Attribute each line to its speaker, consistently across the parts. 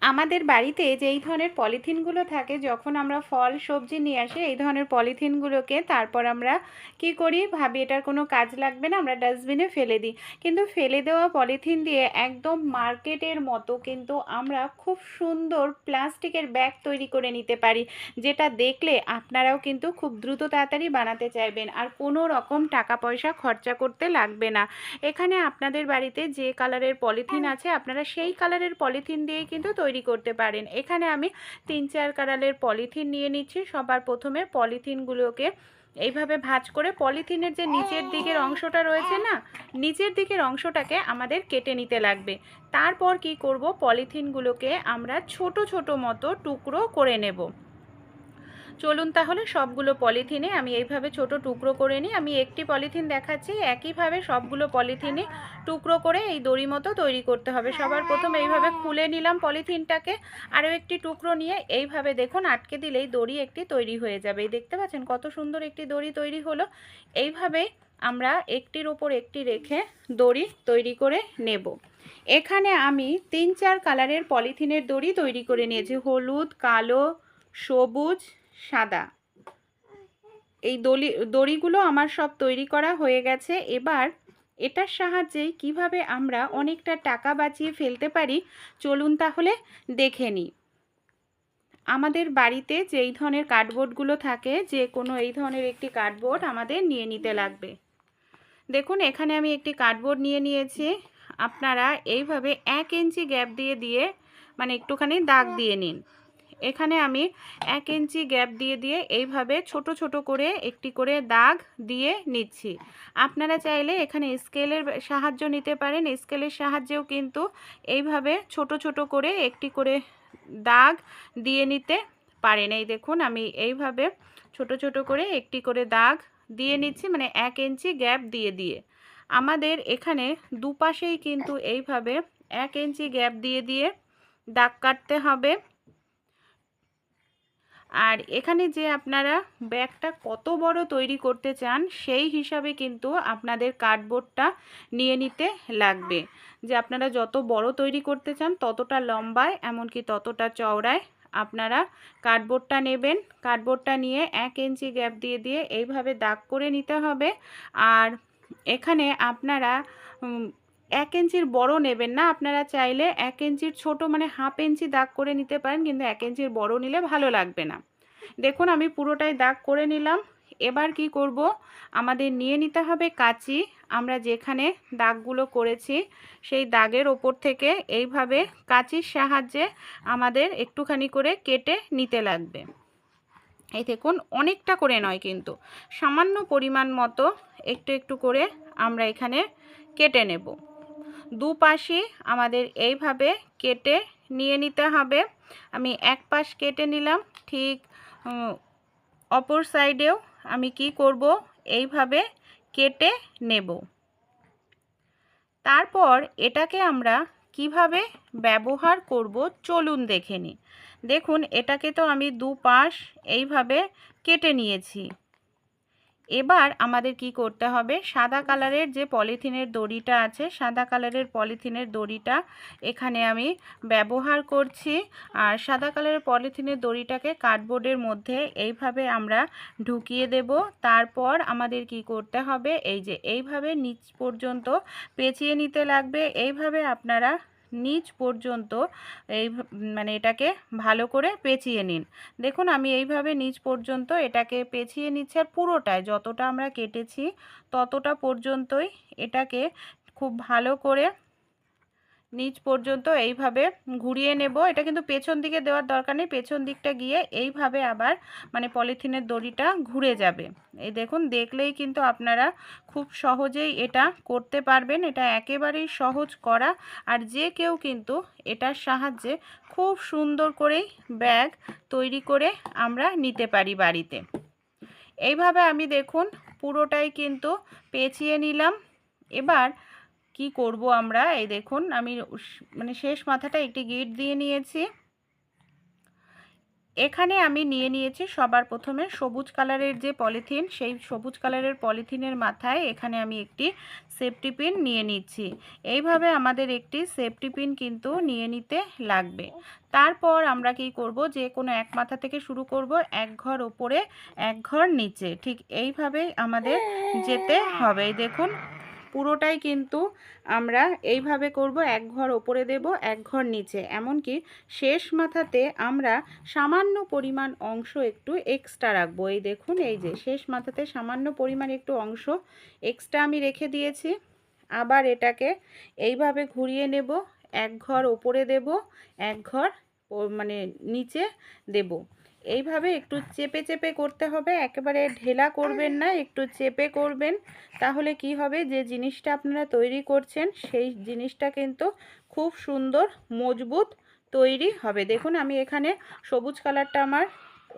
Speaker 1: আমাদের বাড়িতে যেই ধরনের পলিথিনগুলো থাকে, যখন আমরা ফল সবজি নিয়ে আসি এই ধরনের পলিথিনগুলোকে তারপর আমরা কি করি, ভাবি এটার কোনো কাজ লাগবে না, আমরা ডাস্টবিনে ফেলে দিই। কিন্তু ফেলে দেওয়া পলিথিন দিয়ে একদম মার্কেটের মতো কিন্তু আমরা খুব সুন্দর প্লাস্টিকের ব্যাগ তৈরি করে নিতে পারি, যেটা দেখলে আপনারাও কিন্তু খুব দ্রুত তাড়াতাড়ি বানাতে চাইবেন আর কোনো রকম টাকা পয়সা খরচা করতে লাগবে না। এখানে আপনাদের বাড়িতে যে কালারের পলিথিন আছে আপনারা সেই কালারের পলিথিন দিয়েই কিন্তু তৈরি করতে পারেন। এখানে আমি 3-4 কালারের পলিথিন নিয়ে নিচ্ছি। সবার প্রথমে পলিথিনগুলোকে এইভাবে ভাঁজ করে পলিথিনের যে নিচের দিকের অংশটা রয়েছে না, নিচের দিকের অংশটাকে আমাদের কেটে নিতে লাগবে। তারপর কি করব, পলিথিনগুলোকে আমরা ছোট ছোট মতো টুকরো করে নেব। চলুন তাহলে সবগুলো পলিথিনে আমি এইভাবে ছোট টুকরো করে নিই। আমি একটি পলিথিন দেখাচ্ছি, একইভাবে সবগুলো পলিথিনে টুকরো করে এই দড়ি মতো তৈরি করতে হবে। সবার প্রথমে এইভাবে খুলে নিলাম পলিথিনটাকে, আরও একটি টুকরো নিয়ে এইভাবে দেখুন আটকে দিলেই দড়ি একটি তৈরি হয়ে যাবে। দেখতে পাচ্ছেন কত সুন্দর একটি দড়ি তৈরি হলো। এইভাবে আমরা একটির ওপর একটি রেখে দড়ি তৈরি করে নেব। এখানে আমি 3-4 কালারের পলিথিনের দড়ি তৈরি করে নিয়েছি, হলুদ, কালো, সবুজ, সাদা। এই দড়িগুলো আমার সব তৈরি করা হয়ে গেছে। এবার এটার সাহায্যে কিভাবে আমরা অনেকটা টাকা বাঁচিয়ে ফেলতে পারি চলুন তাহলে দেখে নিই। আমাদের বাড়িতে যেই ধরনের কার্ডবোর্ডগুলো থাকে, যে কোনো এই ধরনের একটি কার্ডবোর্ড আমাদের নিয়ে নিতে লাগবে। দেখুন এখানে আমি একটি কার্ডবোর্ড নিয়ে নিয়েছি। আপনারা এইভাবে 1 ইঞ্চি গ্যাপ দিয়ে মানে একটুখানি দাগ দিয়ে নিন। এখানে আমি 1 ইঞ্চি গ্যাপ দিয়ে এইভাবে ছোট ছোট করে একটি করে দাগ দিয়ে নিচ্ছি। আপনারা চাইলে এখানে স্কেলের সাহায্য নিতে পারেন। স্কেলের সাহায্যেও কিন্তু এইভাবে ছোট ছোট করে একটি করে দাগ দিয়ে নিতে পারেন। এই দেখুন আমি এইভাবে ছোট ছোট করে একটি করে দাগ দিয়ে নিচ্ছি, মানে 1 ইঞ্চি গ্যাপ দিয়ে। আমাদের এখানে দুপাশেই কিন্তু এইভাবে 1 ইঞ্চি গ্যাপ দিয়ে দাগ কাটতে হবে। আর এখানে যে আপনারা ব্যাগটা কত বড় তৈরি করতে চান সেই হিসাবে কিন্তু আপনাদের কার্ডবোর্ডটা নিয়ে নিতে লাগবে। যে আপনারা যত বড় তৈরি করতে চান ততটা লম্বায় এমনকি ততটা চওড়ায় আপনারা কার্ডবোর্ডটা নেবেন। কার্ডবোর্ডটা নিয়ে 1 ইঞ্চি গ্যাপ দিয়ে এইভাবে দাগ করে নিতে হবে। আর এখানে আপনারা 1 ইঞ্চির বড় নেবেন না, আপনারা চাইলে 1 ইঞ্চির ছোট মানে হাফ ইঞ্চি দাগ করে নিতে পারেন, কিন্তু 1 ইঞ্চির বড় নিলে ভালো লাগবে না। দেখুন আমি পুরোটাই দাগ করে নিলাম। এবার কি করব, আমাদের নিয়ে নিতে হবে কাঁচি। আমরা যেখানে দাগগুলো করেছি সেই দাগের ওপর থেকে এইভাবে কাঁচির সাহায্যে আমাদের একটুখানি করে কেটে নিতে লাগবে। এই দেখুন অনেকটা করে নয়, কিন্তু সামান্য পরিমাণ মতো একটু একটু করে আমরা এখানে কেটে নেব। দুপাশে আমাদের এইভাবে কেটে নিয়ে নিতে হবে। আমি এক পাশ কেটে নিলাম, ঠিক অপর সাইডেও আমি কি করব, এইভাবে কেটে নেব। তারপর এটাকে আমরা কিভাবে ব্যবহার করব চলুন দেখে নিই। দেখুন এটাকে তো আমি দুপাশ এইভাবে কেটে নিয়েছি। এবার আমাদের কি করতে হবে, সাদা কালারের যে পলিথিনের দড়িটা আছে, সাদা কালারের পলিথিনের দড়িটা এখানে আমি ব্যবহার করছি। আর সাদা কালারের পলিথিনের দড়িটাকে কার্ডবোর্ডের মধ্যে এইভাবে আমরা ঢুকিয়ে দেব। তারপর আমাদের কি করতে হবে, এই যে এইভাবে নিচ পর্যন্ত পেঁচিয়ে নিতে লাগবে। এইভাবে আপনারা নিচ পর্যন্ত এই মানে এটাকে ভালো করে পেঁচিয়ে নিন। দেখুন আমি এইভাবে নিচ পর্যন্ত এটাকে পেঁচিয়ে নিচ্ছি, আর পুরোটায় যতটা আমরা কেটেছি ততটা পর্যন্তই এটাকে খুব ভালো করে নিচ পর্যন্ত এইভাবে ঘুরিয়ে নেব। এটা কিন্তু পেছন দিকে দেওয়ার দরকার নেই, পেছন দিকটা গিয়ে এইভাবে আবার মানে পলিথিনের দড়িটা ঘুরে যাবে। এই দেখুন দেখলেই কিন্তু আপনারা খুব সহজেই এটা করতে পারবেন। এটা একেবারেই সহজ করা, আর যে কেউ কিন্তু এটার সাহায্যে খুব সুন্দর করেই ব্যাগ তৈরি করে আমরা নিতে পারি বাড়িতে। এইভাবে আমি দেখুন পুরোটাই কিন্তু পেঁচিয়ে নিলাম। এবার কি করব আমরা, এই দেখুন আমি মানে শেষ মাথাটা একটি গিট দিয়ে নিয়েছি। এখানে আমি নিয়ে নিয়েছি সবার প্রথমে সবুজ কালারের যে পলিথিন, সেই সবুজ কালারের পলিথিনের মাথায় এখানে আমি একটি সেফটি পিন নিয়ে নিচ্ছি। এইভাবে আমাদের একটি সেফটি পিন কিন্তু নিয়ে নিতে লাগবে। তারপর আমরা কি করব, যে কোনো এক মাথা থেকে শুরু করব, এক ঘর ওপরে এক ঘর নিচে, ঠিক এইভাবেই আমাদের যেতে হবে। দেখুন পুরোটাই কিন্তু আমরা এইভাবে করব, এক ঘর ওপরে দেব, এক ঘর নিচে, এমনকি শেষ মাথাতে আমরা সামান্য পরিমাণ অংশ একটু এক্সট্রা রাখবো। এই দেখুন, এই যে শেষ মাথাতে সামান্য পরিমাণ একটু অংশ এক্সট্রা আমি রেখে দিয়েছি। আবার এটাকে এইভাবে ঘুরিয়ে নেব, এক ঘর ওপরে দেব, এক ঘর মানে নিচে দেব। এইভাবে একটু চেপে চেপে করতে হবে, একেবারে ঢেলা করবেন না, একটু চেপে করবেন। তাহলে কি হবে, যে জিনিসটা আপনারা তৈরি করছেন সেই জিনিসটা কিন্তু খুব সুন্দর মজবুত তৈরি হবে। দেখুন আমি এখানে সবুজ কালারটা আমার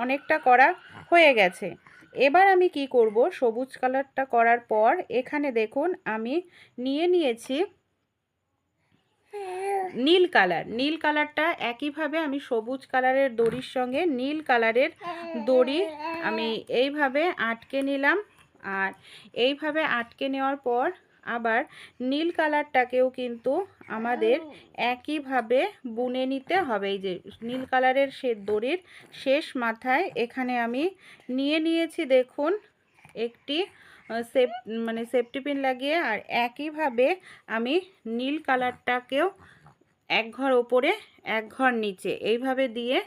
Speaker 1: অনেকটা করা হয়ে গেছে। এবার আমি কি করব, সবুজ কালারটা করার পর এখানে দেখুন আমি নিয়ে নিয়েছি নীল কালার। নীল কালারটা একইভাবে আমি সবুজ কালারের দড়ির সঙ্গে নীল কালারের দড়ি আমি এইভাবে আটকে নিলাম। আর এইভাবে আটকে নেওয়ার পর আবার নীল কালারটাকেও কিন্তু আমাদের একইভাবে বুনে নিতে হবে। এই যে নীল কালারের সে দড়ির শেষ মাথায় এখানে আমি নিয়ে নিয়েছি দেখুন একটি সেফটি পিন লাগিয়ে। আর একইভাবে আমি নীল কালারটাকেও এক ঘর ওপরে এক ঘর নিচে এইভাবে দিয়ে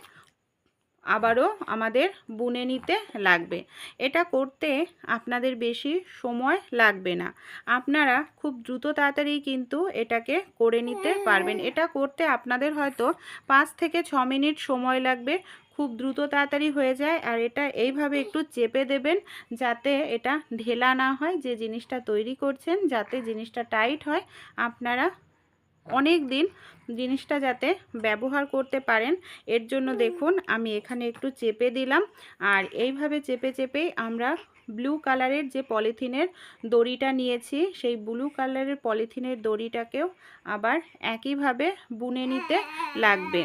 Speaker 1: আবারও আমাদের বুনে নিতে লাগবে। এটা করতে আপনাদের বেশি সময় লাগবে না, আপনারা খুব দ্রুত তাড়াতাড়ি কিন্তু এটাকে করে নিতে পারবেন। এটা করতে আপনাদের হয়তো 5 থেকে 6 মিনিট সময় লাগবে, খুব দ্রুত তাড়াতাড়ি হয়ে যায়। আর এটা এইভাবে একটু চেপে দেবেন যাতে এটা ঢেলা না হয়, যে জিনিসটা তৈরি করছেন যাতে জিনিসটা টাইট হয়, আপনারা অনেক দিন জিনিসটা যাতে ব্যবহার করতে পারেন। এর জন্য দেখুন আমি এখানে একটু চেপে দিলাম। আর এইভাবে চেপে চেপেই আমরা ব্লু কালারের যে পলিথিনের দড়িটা নিয়েছি, সেই ব্লু কালারের পলিথিনের দড়িটাকেও আবার একইভাবে বুনে নিতে লাগবে।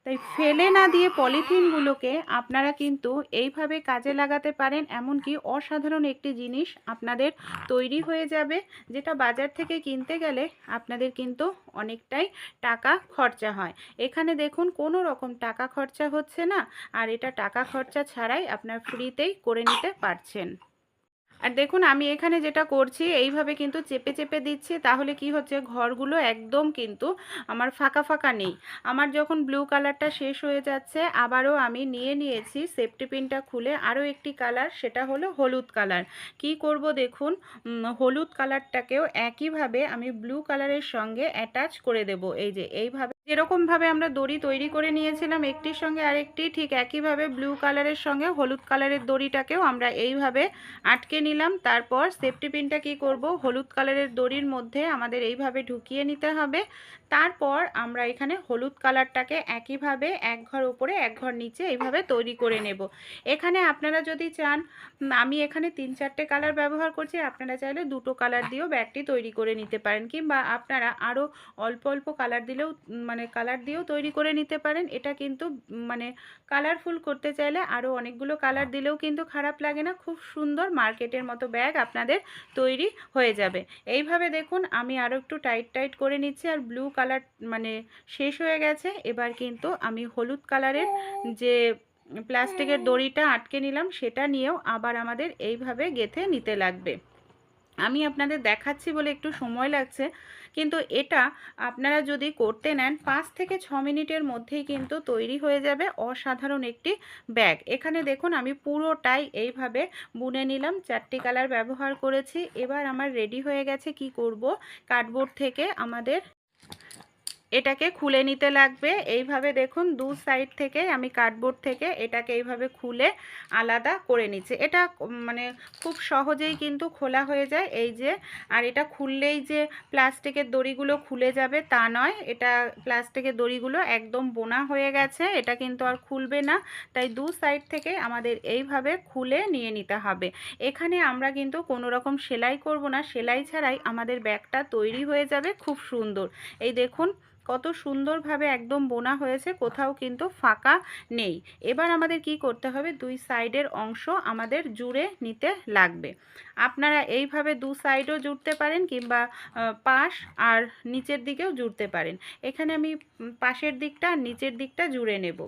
Speaker 1: তাই ফেলে না দিয়ে পলিথিনগুলোকে আপনারা কিন্তু এইভাবে কাজে লাগাতে পারেন, এমনকি অসাধারণ একটি জিনিস আপনাদের তৈরি হয়ে যাবে, যেটা বাজার থেকে কিনতে গেলে আপনাদের কিন্তু অনেকটাই টাকা খরচা হয়। এখানে দেখুন কোনো রকম টাকা খরচা হচ্ছে না, আর এটা টাকা খরচা ছাড়াই আপনার ফ্রিতেই করে নিতে পারছেন। আর দেখুন আমি এখানে যেটা করছি, এইভাবে কিন্তু চেপে চেপে দিচ্ছি, তাহলে কি হচ্ছে, ঘরগুলো একদম কিন্তু আমার ফাঁকা ফাঁকা নেই। আমার যখন ব্লু কালারটা শেষ হয়ে যাচ্ছে, আবারও আমি নিয়ে নিয়েছি সেফটি পিনটা খুলে আরও একটি কালার, সেটা হলো হলুদ কালার। কি করব দেখুন, হলুদ কালারটাকেও একইভাবে আমি ব্লু কালারের সঙ্গে অ্যাটাচ করে দেব। এই যে এইভাবে যেরকমভাবে আমরা দড়ি তৈরি করে নিয়েছিলাম একটির সঙ্গে আরেকটি, ঠিক একইভাবে ব্লু কালারের সঙ্গে হলুদ কালারের দড়িটাকেও আমরা এইভাবে আটকে নিলাম। তারপর সেফটি পিনটা কি করব, হলুদ কালারের দড়ির মধ্যে আমাদের এইভাবে ঢুকিয়ে নিতে হবে। তারপর আমরা এখানে হলুদ কালারটাকে একইভাবে এক ঘর উপরে এক ঘর নিচে এইভাবে তৈরি করে নেব। এখানে আপনারা যদি চান, আমি এখানে 3-4টে কালার ব্যবহার করছি, আপনারা চাইলে 2টো কালার দিয়েও ব্যাগটি তৈরি করে নিতে পারেন, কিংবা আপনারা আরও অল্প অল্প কালার দিলেও কালার দিয়েও তৈরি করে নিতে পারেন। এটা কিন্তু কালারফুল করতে চাইলে আরও অনেকগুলো কালার দিলেও কিন্তু খারাপ লাগে না, খুব সুন্দর মার্কেটের মতো ব্যাগ আপনাদের তৈরি হয়ে যাবে। এইভাবে দেখুন আমি আরও একটু টাইট করে নিচ্ছি। আর ব্লু কালার শেষ হয়ে গেছে, এবার কিন্তু আমি হলুদ কালারের যে প্লাস্টিকের দড়িটা আটকে নিলাম সেটা নিয়েও আবার আমাদের এইভাবে গেঁথে নিতে লাগবে। আমি আপনাদের দেখাচ্ছি বলে একটু সময় লাগছে, কিন্তু এটা আপনারা যদি করতে নেন 5 থেকে 6 মিনিটের মধ্যেই কিন্তু তৈরি হয়ে যাবে অসাধারণ একটি ব্যাগ। এখানে দেখুন আমি পুরোটাই এইভাবে বুনে নিলাম, 4টি কালার ব্যবহার করেছি। এবার আমার রেডি হয়ে গেছে। কি করব, কার্ডবোর্ড থেকে আমাদের এটাকে খুলে নিতে লাগবে। এইভাবে দেখুন দু সাইড থেকে আমি কার্ডবোর্ড থেকে এটাকে এইভাবে খুলে আলাদা করে নিচ্ছি। এটা খুব সহজেই কিন্তু খোলা হয়ে যায়। এই যে, আর এটা খুললেই যে প্লাস্টিকের দড়িগুলো খুলে যাবে তা নয়, এটা প্লাস্টিকের দড়িগুলো একদম বোনা হয়ে গেছে, এটা কিন্তু আর খুলবে না। তাই দু সাইড থেকে আমাদের এইভাবে খুলে নিয়ে নিতে হবে। এখানে আমরা কিন্তু কোনো রকম সেলাই করব না, সেলাই ছাড়াই আমাদের ব্যাগটা তৈরি হয়ে যাবে খুব সুন্দর। এই দেখুন কত সুন্দরভাবে একদম বোনা হয়েছে, কোথাও কিন্তু ফাঁকা নেই। এবার আমাদের কি করতে হবে, দুই সাইডের অংশ আমাদের জুড়ে নিতে লাগবে। আপনারা এইভাবে দু সাইডও জুড়তে পারেন কিংবা পাশ আর নিচের দিকেও জুড়তে পারেন। এখানে আমি পাশের দিকটা আর নিচের দিকটা জুড়ে নেব।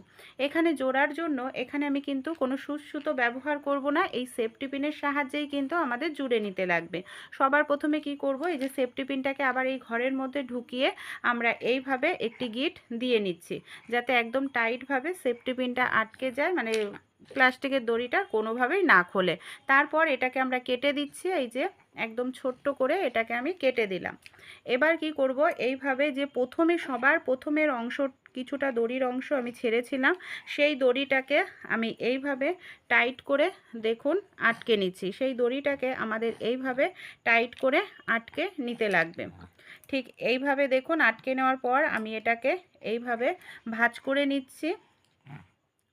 Speaker 1: এখানে জোড়ার জন্য এখানে আমি কিন্তু কোনো সুচ সুতো ব্যবহার করব না, এই সেফটি পিনের সাহায্যেই কিন্তু আমাদের জুড়ে নিতে লাগবে। সবার প্রথমে কি করব, এই যে সেফটি পিনটাকে আবার এই ঘরের মধ্যে ঢুকিয়ে আমরা এইভাবে একটি গিট দিয়ে নিচ্ছি, যাতে একদম টাইটভাবে সেফটি পিনটা আটকে যায়, মানে প্লাস্টিকের দড়িটা কোনোভাবেই না খোলে। তারপর এটাকে আমরা কেটে দিচ্ছি, এই যে একদম ছোট্ট করে এটাকে আমি কেটে দিলাম। এবার কি করব, এইভাবে যে প্রথমে সবার প্রথমের অংশ কিছুটা দড়ির অংশ আমি ছেড়েছিলাম, সেই দড়িটাকে আমি এইভাবে টাইট করে দেখুন আটকে নিচ্ছি। সেই দড়িটাকে আমাদের এইভাবে টাইট করে আটকে নিতে লাগবে। ঠিক এইভাবে দেখুন আটকে নেওয়ার পর আমি এটাকে এইভাবে ভাঁজ করে নিচ্ছি।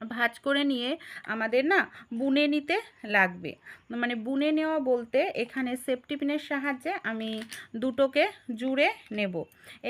Speaker 1: ভাঁজ করে নিয়ে আমাদের না বুনে নিতে লাগবে। মানে বুনে নেওয়া বলতে এখানে সেফটি পিনের সাহায্যে আমি দুটোকে জুড়ে নেব।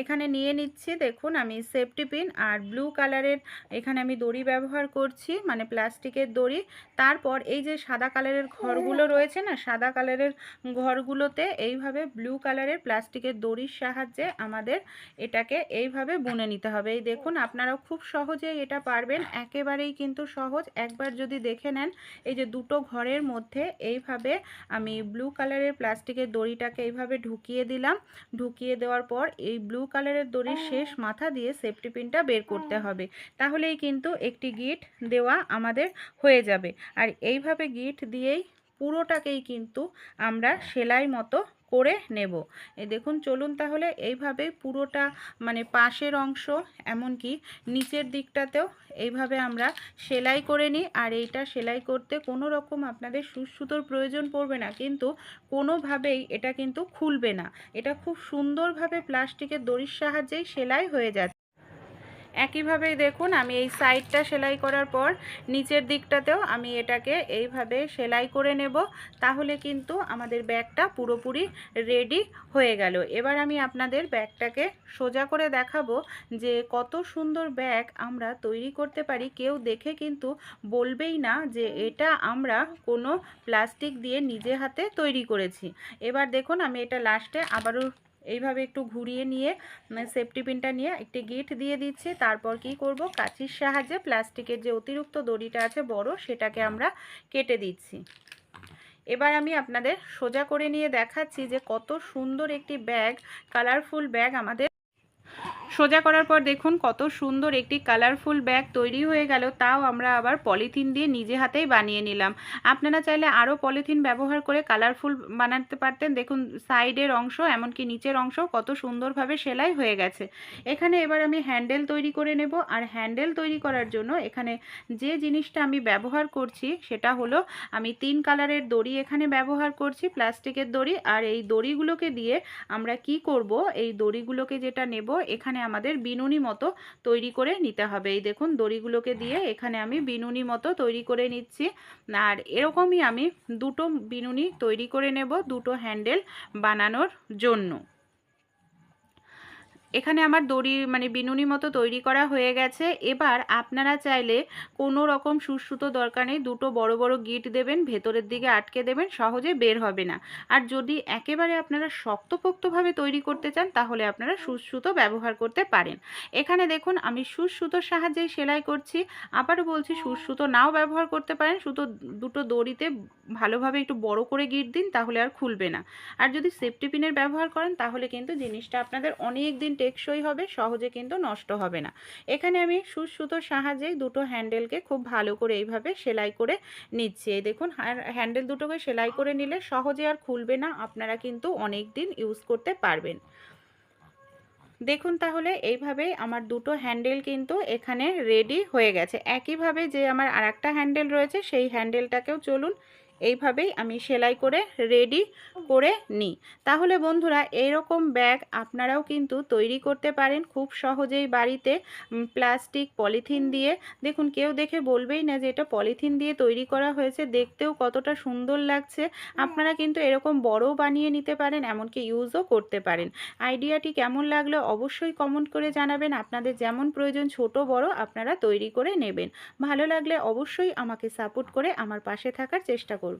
Speaker 1: এখানে নিয়ে নিচ্ছি, দেখুন আমি সেফটি পিন আর ব্লু কালারের এখানে আমি দড়ি ব্যবহার করছি, মানে প্লাস্টিকের দড়ি। তারপর এই যে সাদা কালারের ঘরগুলো রয়েছে না, সাদা কালারের ঘরগুলোতে এইভাবে ব্লু কালারের প্লাস্টিকের দড়ির সাহায্যে আমাদের এটাকে এইভাবে বুনে নিতে হবে। এই দেখুন আপনারাও খুব সহজেই এটা পারবেন, একেবারেই কিন্তু সহজ। একবার যদি দেখে নেন, এই যে দুটো ঘরের মধ্যে এইভাবে আমি ব্লু কালারের প্লাস্টিকের দড়িটাকে এইভাবে ঢুকিয়ে দিলাম। ঢুকিয়ে দেওয়ার পর এই ব্লু কালারের দড়ির শেষ মাথা দিয়ে সেফটি পিনটা বের করতে হবে, তাহলেই কিন্তু একটি গিট দেওয়া আমাদের হয়ে যাবে। আর এইভাবে গিট দিয়েই পুরোটাকেই কিন্তু আমরা সেলাই মতো করে নেব। এই দেখুন, চলুন তাহলে এইভাবে পুরোটা মানে পাশের অংশ এমনকি নিচের দিকটাতেও এইভাবে আমরা সেলাই করে নিই। আর এইটা সেলাই করতে কোনো রকম আপনাদের সুচ সুতোর প্রয়োজন পড়বে না, কিন্তু কোনোভাবেই এটা কিন্তু খুলবে না। এটা খুব সুন্দরভাবে প্লাস্টিকের দড়ির সাহায্যেই সেলাই হয়ে যাচ্ছে। একইভাবেই দেখুন আমি এই সাইডটা সেলাই করার পর নিচের দিকটাতেও আমি এটাকে এইভাবে সেলাই করে নেব, তাহলে কিন্তু আমাদের ব্যাগটা পুরোপুরি রেডি হয়ে গেল। এবার আমি আপনাদের ব্যাগটাকে সোজা করে দেখাবো যে কত সুন্দর ব্যাগ আমরা তৈরি করতে পারি। কেউ দেখে কিন্তু বলবেই না যে এটা আমরা কোনো প্লাস্টিক দিয়ে নিজে হাতে তৈরি করেছি। এবার দেখুন আমি এটা লাস্টে আবারও এইভাবে একটু ঘুরিয়ে নিয়ে সেফটি পিনটা নিয়ে একটি গিট দিয়ে দিচ্ছি। তারপর কি করব, কাঁচির সাহায্যে প্লাস্টিকের যে অতিরিক্ত দড়িটা আছে বড়, সেটাকে আমরা কেটে দিচ্ছি। এবার আমি আপনাদের সোজা করে নিয়ে দেখাচ্ছি যে কত সুন্দর একটি ব্যাগ, কালারফুল ব্যাগ আমাদের সোজা করার পর দেখুন কত সুন্দর একটি কালারফুল ব্যাগ তৈরি হয়ে গেল। তাও আমরা আবার পলিথিন দিয়ে নিজে হাতেই বানিয়ে নিলাম। আপনারা চাইলে আরও পলিথিন ব্যবহার করে কালারফুল বানাতে পারতেন। দেখুন সাইডের অংশ এমনকি নিচের অংশ কত সুন্দরভাবে সেলাই হয়ে গেছে। এখানে এবার আমি হ্যান্ডেল তৈরি করে নেব। আর হ্যান্ডেল তৈরি করার জন্য এখানে যে জিনিসটা আমি ব্যবহার করছি সেটা হলো আমি 3 কালারের দড়ি এখানে ব্যবহার করছি, প্লাস্টিকের দড়ি। আর এই দড়িগুলোকে দিয়ে আমরা কি করব, এই দড়িগুলোকে যেটা নেব এখানে আমাদের বিনুনি মতো তৈরি করে নিতে হবে। এই দেখুন দড়িগুলোকে দিয়ে এখানে আমি বিনুনি মতো তৈরি করে নিচ্ছি। আর এরকমই আমি দুটো বিনুনি তৈরি করে নেব দুটো হ্যান্ডেল বানানোর জন্য। এখানে আমার দড়ি মানে বিনুনি মতো তৈরি করা হয়ে গেছে। এবার আপনারা চাইলে কোনো রকম সুচ সুতো দরকার নেই, দুটো বড় বড় গিট দেবেন, ভেতরের দিকে আটকে দেবেন, সহজে বের হবে না। আর যদি একেবারে আপনারা শক্তপোক্তভাবে তৈরি করতে চান তাহলে আপনারা সুচ সুতো ব্যবহার করতে পারেন। এখানে দেখুন আমি সুচ সুতোর সাহায্যেই সেলাই করছি। আবারও বলছি সুচ সুতো নাও ব্যবহার করতে পারেন, সুতো দুটো দড়িতে ভালোভাবে একটু বড় করে গিট দিন, তাহলে আর খুলবে না। আর যদি সেফটি পিনের ব্যবহার করেন তাহলে কিন্তু জিনিসটা আপনাদের অনেক দিন টেকসই হবে, সহজে কিন্তু নষ্ট হবে না। এখানে আমি সুচ সুতোর সাহায্যে দুটো হ্যান্ডেলকে খুব ভালো করে এইভাবে সেলাই করে নিচ্ছি। এই দেখুন হ্যান্ডেল দুটোকে সেলাই করে নিলে সহজে আর খুলবে না, আপনারা কিন্তু অনেক দিন ইউজ করতে পারবেন। দেখুন তাহলে এইভাবেই আমার দুটো হ্যান্ডেল কিন্তু এখানে রেডি হয়ে গেছে। একইভাবে যে আমার আরেকটা হ্যান্ডেল রয়েছে সেই হ্যান্ডেলটাকেও চলুন এইভাবেই আমি সেলাই করে রেডি করে নিই। তাহলে বন্ধুরা এরকম ব্যাগ আপনারাও কিন্তু তৈরি করতে পারেন খুব সহজেই বাড়িতে। প্লাস্টিক পলিথিন দিয়ে, দেখুন কেউ দেখে বলবেই না যে এটা পলিথিন দিয়ে তৈরি করা হয়েছে, দেখতেও কতটা সুন্দর লাগছে। আপনারা কিন্তু এরকম বড়ও বানিয়ে নিতে পারেন, এমনকি ইউজও করতে পারেন। আইডিয়াটি কেমন লাগলো অবশ্যই কমেন্ট করে জানাবেন। আপনাদের যেমন প্রয়োজন ছোট বড় আপনারা তৈরি করে নেবেন। ভালো লাগলে অবশ্যই আমাকে সাপোর্ট করে আমার পাশে থাকার চেষ্টা করবেন।